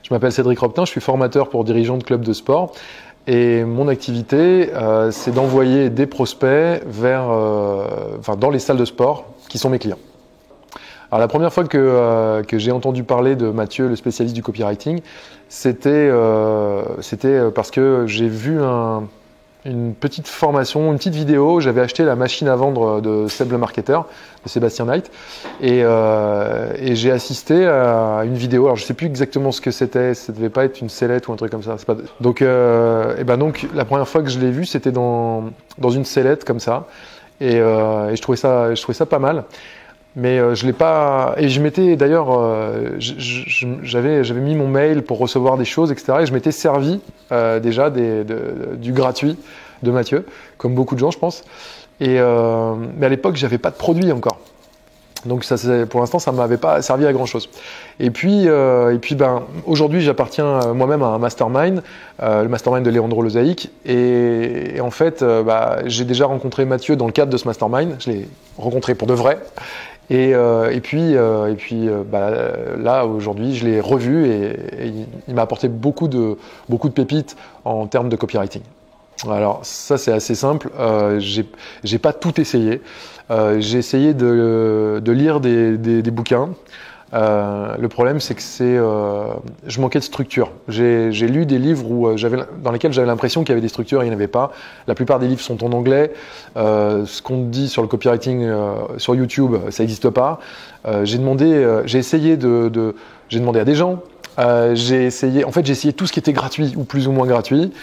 Je m'appelle Cédric Robtin, je suis formateur pour dirigeants de clubs de sport. Et mon activité, c'est d'envoyer des prospects dans les salles de sport qui sont mes clients. Alors la première fois que j'ai entendu parler de Mathieu, le spécialiste du copywriting, c'était parce que j'ai vu une petite formation, une petite vidéo. J'avais acheté la machine à vendre de Seb le marketeur, de Sébastien Knight, et j'ai assisté à une vidéo. Alors je sais plus exactement ce que c'était. Ça devait pas être une sellette ou un truc comme ça. Donc la première fois que je l'ai vu, c'était dans une sellette comme ça, et je trouvais ça pas mal. Mais je l'ai pas. Et je m'étais d'ailleurs, j'avais mis mon mail pour recevoir des choses, etc. Et je m'étais servi déjà du gratuit de Mathieu, comme beaucoup de gens, je pense. Mais à l'époque, j'avais pas de produit encore. Donc pour l'instant, ça m'avait pas servi à grand chose. Et puis aujourd'hui, j'appartiens moi-même à un mastermind, le mastermind de Leandro Lozaïc. Et en fait, j'ai déjà rencontré Mathieu dans le cadre de ce mastermind. Je l'ai rencontré pour de vrai. Et puis là aujourd'hui je l'ai revu et il m'a apporté beaucoup de pépites en termes de copywriting. Alors ça c'est assez simple, j'ai pas tout essayé, j'ai essayé de lire des bouquins. Le problème c'est que je manquais de structure. J'ai lu des livres dans lesquels j'avais l'impression qu'il y avait des structures et il n'y en avait pas. La plupart des livres sont en anglais. Ce qu'on dit sur le copywriting sur YouTube, ça n'existe pas. J'ai demandé à des gens. J'ai essayé tout ce qui était gratuit ou plus ou moins gratuit.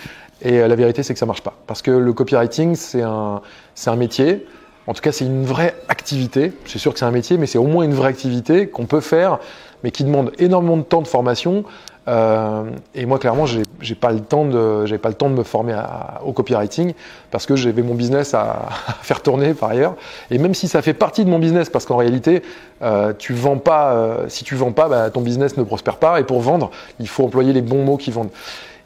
Et la vérité c'est que ça marche pas. Parce que le copywriting c'est un métier. En tout cas, c'est une vraie activité. Je suis sûr que c'est un métier, mais c'est au moins une vraie activité qu'on peut faire, mais qui demande énormément de temps de formation. Et moi, clairement, j'ai pas le temps de me former au copywriting parce que j'avais mon business à faire tourner par ailleurs. Et même si ça fait partie de mon business, parce qu'en réalité, tu vends pas. Si tu vends pas, ton business ne prospère pas. Et pour vendre, il faut employer les bons mots qui vendent.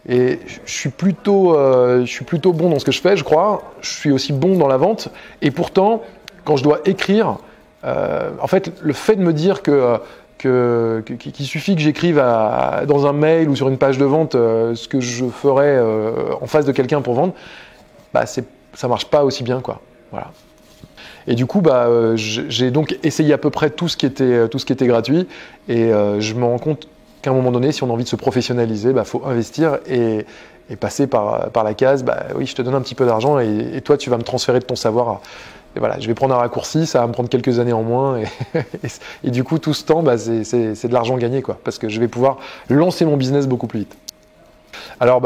Et je suis plutôt bon dans ce que je fais, je crois. Je suis aussi bon dans la vente. Et pourtant, quand je dois écrire, en fait, le fait de me dire qu'il suffit que j'écrive dans un mail ou sur une page de vente ce que je ferais en face de quelqu'un pour vendre, ça marche pas aussi bien, quoi. Voilà. Et du coup, j'ai donc essayé à peu près tout ce qui était gratuit. Et je me rends compte qu'à un moment donné, si on a envie de se professionnaliser, faut investir et passer par la case. Oui, je te donne un petit peu d'argent et toi, tu vas me transférer de ton savoir. Et voilà, je vais prendre un raccourci, ça va me prendre quelques années en moins. Et du coup, tout ce temps, c'est de l'argent gagné, quoi, parce que je vais pouvoir lancer mon business beaucoup plus vite. Alors,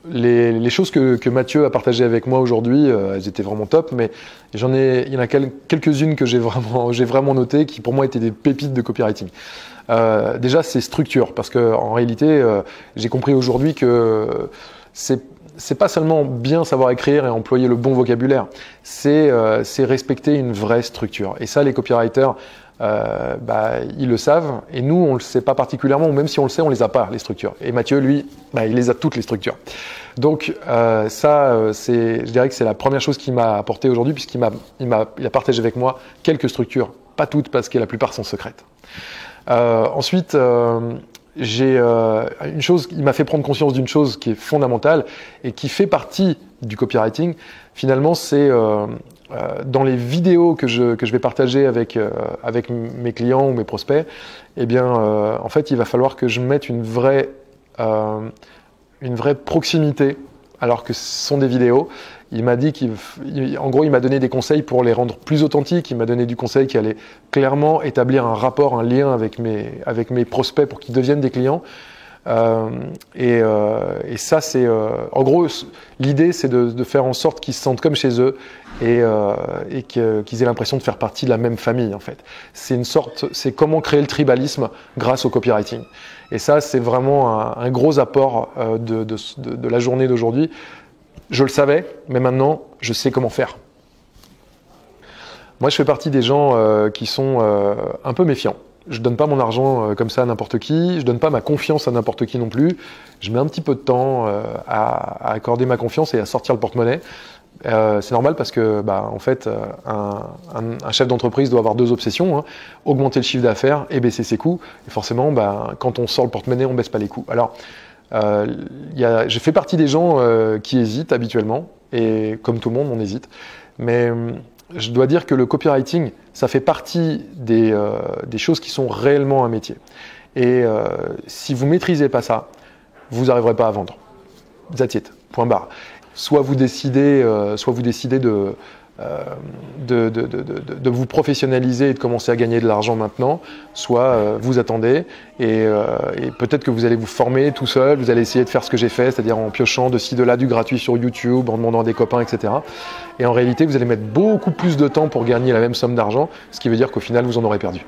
les choses que Mathieu a partagées avec moi aujourd'hui, elles étaient vraiment top, mais il y en a quelques-unes que j'ai vraiment notées, qui pour moi étaient des pépites de copywriting. Déjà, c'est structure, parce que en réalité, j'ai compris aujourd'hui que c'est pas seulement bien savoir écrire et employer le bon vocabulaire, c'est respecter une vraie structure. Et ça, les copywriters, ils le savent, et nous, on le sait pas particulièrement, ou même si on le sait, on les a pas, les structures. Et Mathieu, lui, il les a toutes, les structures. Donc je dirais que c'est la première chose qu'il m'a apporté aujourd'hui, puisqu'il a partagé avec moi quelques structures, pas toutes, parce que la plupart sont secrètes. Ensuite, il m'a fait prendre conscience d'une chose qui est fondamentale et qui fait partie du copywriting. Finalement, c'est dans les vidéos que je vais partager avec mes clients ou mes prospects. En fait, il va falloir que je mette une vraie proximité, alors que ce sont des vidéos. Il m'a dit il m'a donné des conseils pour les rendre plus authentiques. Il m'a donné du conseil qui allait clairement établir un rapport, un lien avec mes prospects pour qu'ils deviennent des clients. Et ça, c'est en gros l'idée, c'est de faire en sorte qu'ils se sentent comme chez eux et qu'ils aient l'impression de faire partie de la même famille, en fait. C'est comment créer le tribalisme grâce au copywriting. Et ça, c'est vraiment un gros apport de la journée d'aujourd'hui. Je le savais, mais maintenant, je sais comment faire. Moi, je fais partie des gens qui sont un peu méfiants. Je donne pas mon argent comme ça à n'importe qui. Je donne pas ma confiance à n'importe qui non plus. Je mets un petit peu de temps à accorder ma confiance et à sortir le porte-monnaie. C'est normal parce que, en fait, un chef d'entreprise doit avoir deux obsessions, hein, augmenter le chiffre d'affaires et baisser ses coûts. Et forcément, quand on sort le porte-monnaie, on baisse pas les coûts. Alors, je fais partie des gens qui hésitent habituellement, et comme tout le monde, on hésite. Mais je dois dire que le copywriting, ça fait partie des choses qui sont réellement un métier. Et si vous maîtrisez pas ça, vous n'arriverez pas à vendre. That's it. Point barre. Soit vous décidez de vous professionnaliser et de commencer à gagner de l'argent maintenant, soit vous attendez et peut-être que vous allez vous former tout seul, vous allez essayer de faire ce que j'ai fait, c'est-à-dire en piochant de ci, de là du gratuit sur YouTube, en demandant à des copains, etc. Et en réalité, vous allez mettre beaucoup plus de temps pour gagner la même somme d'argent, ce qui veut dire qu'au final, vous en aurez perdu.